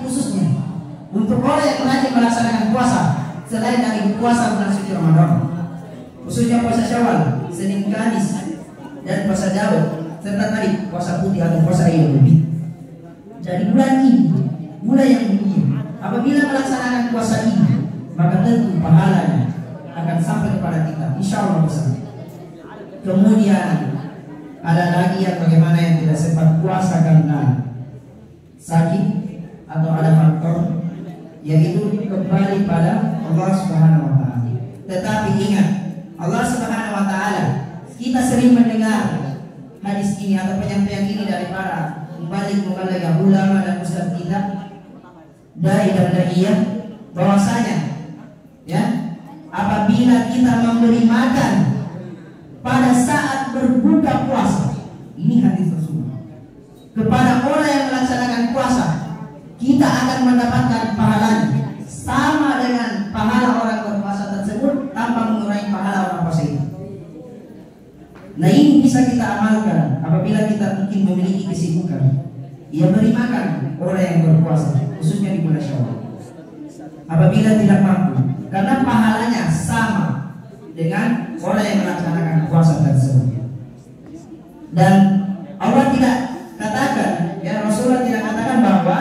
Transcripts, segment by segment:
khususnya untuk orang yang rajin melaksanakan puasa selain dari puasa bulan suci Ramadan, khususnya puasa Syawal, Senin, Kamis, dan puasa Daud, serta tadi puasa putih atau puasa Idul Fitri. Dari bulan ini, bulan yang mulia, apabila melaksanakan puasa ini, maka tentu pahalanya akan sampai kepada kita, insya Allah besar. Kemudian ada lagi yang bagaimana yang tidak sempat puasa karena sakit atau ada faktor, yaitu kembali pada Allah Subhanahu wa Ta'ala. Tetapi ingat, Allah Subhanahu wa Ta'ala, kita sering mendengar hadis ini atau penyampaian ini dari para mubalik ulama dan ustaz kita, dai dan daiyah, bahwasanya ya, apabila kita memberi makan pada saat berbuka puasa, ini hadis Rasulullah, kepada orang yang melaksanakan puasa, kita akan mendapatkan pahalanya sama dengan pahala orang berpuasa tersebut tanpa mengurangi pahala orang puasa itu. Nah, ini bisa kita amalkan apabila kita mungkin memiliki kesibukan. Ia beri makan orang yang berpuasa, khususnya di bulan Syawal. Apabila tidak mampu, karena pahalanya sama dengan orang yang melaksanakan puasa tersebut. Dan Allah tidak katakan, ya Rasulullah tidak katakan bahwa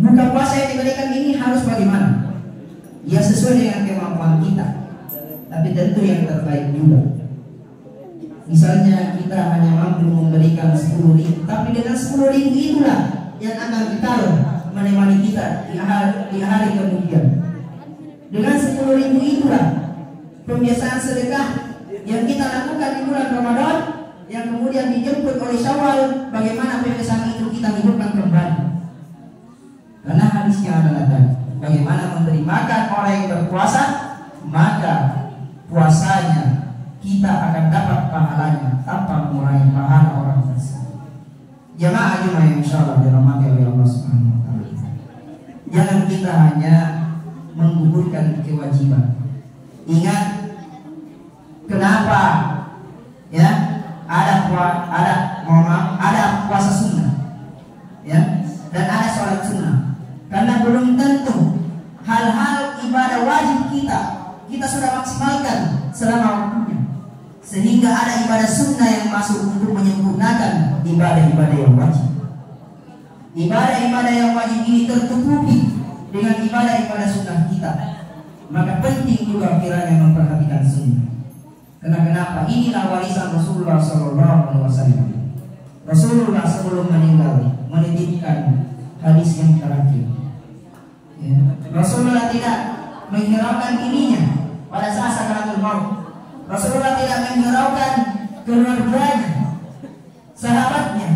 buka puasa yang diberikan ini harus bagaimana. Ya sesuai dengan kemampuan kita, tapi tentu yang terbaik juga. Misalnya kita hanya mampu memberikan 10.000, tapi dengan 10.000 itulah yang akan ditaruh menemani kita di hari kemudian. Dengan 10.000 itulah pembiasaan sedekah yang kita lakukan di bulan Ramadan, yang kemudian dijemput oleh Syawal. Bagaimana pembiasaan itu kita hidupkan kembali? Karena hadisnya adalah tadi, bagaimana memberi makan orang yang berpuasa, maka puasanya kita akan dapat pahalanya tanpa mengurangi pahala orang tersebut. Jamaah yang insyaallah dirahmati oleh Allah Subhanahu wa Ta'ala, jangan kita hanya menggugurkan kewajiban. Ingat, kenapa ya ada puasa sunnah ya, dan ada sholat sunnah? Karena belum tentu hal-hal ibadah wajib kita sudah maksimalkan selama waktunya, sehingga ada ibadah sunnah yang masuk untuk menyempurnakan ibadah-ibadah yang wajib. Ibadah-ibadah yang wajib ini tertutupi dengan ibadah-ibadah sunnah kita. Maka penting juga kiranya memperhatikan sunnah. Karena kenapa? Inilah warisan Rasulullah SAW. Rasulullah sebelum meninggal menitipkan hadis yang terakhir. Ya. Rasulullah tidak menghiraukan dirinya pada saat sakaratul maut. Rasulullah tidak menghiraukan keluarganya, sahabatnya.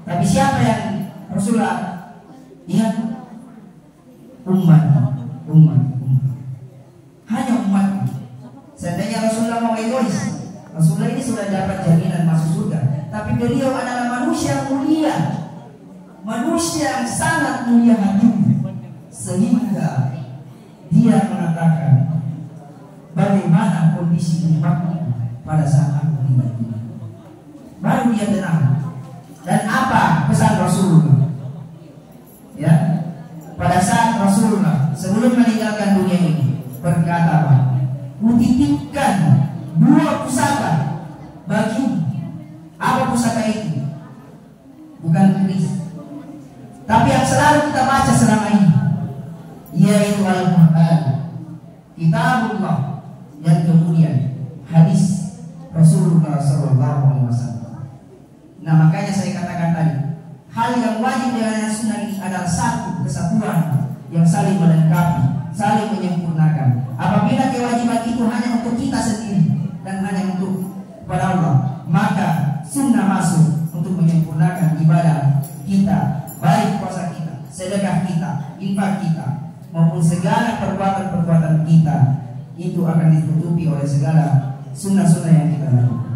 Tapi siapa yang Rasulullah ingat? Umat. Hanya umat. Seandainya Rasulullah mau egois, Rasulullah ini sudah dapat jaminan masuk surga. Tapi beliau adalah manusia mulia, manusia yang sangat mulia hatinya, sehingga dia mengatakan bagaimana kondisi umatmu pada saat aku meninggal dunia. Baru dia tenang. Dan apa pesan Rasulullah? Ya, pada saat Rasulullah sebelum meninggalkan dunia ini berkata apa? Kutitipkan 2 pusaka bagi. Apa pusaka itu? Bukan keris, tapi yang selalu kita baca selama ini, yaitu Al-Quran, Kitabullah, dan kemudian hadis Rasulullah SAW. Nah, makanya saya katakan tadi, hal yang wajib dengan sunnah ini adalah satu kesatuan yang saling melengkapi, saling menyempurnakan. Apabila kewajiban itu hanya untuk kita sendiri dan hanya untuk kepada Allah, maka sunnah masuk untuk menyempurnakan ibadah kita, baik puasa kita, sedekah kita, infak kita, maupun segala perbuatan-perbuatan kita. Itu akan ditutupi oleh segala sunnah-sunnah yang kita lakukan.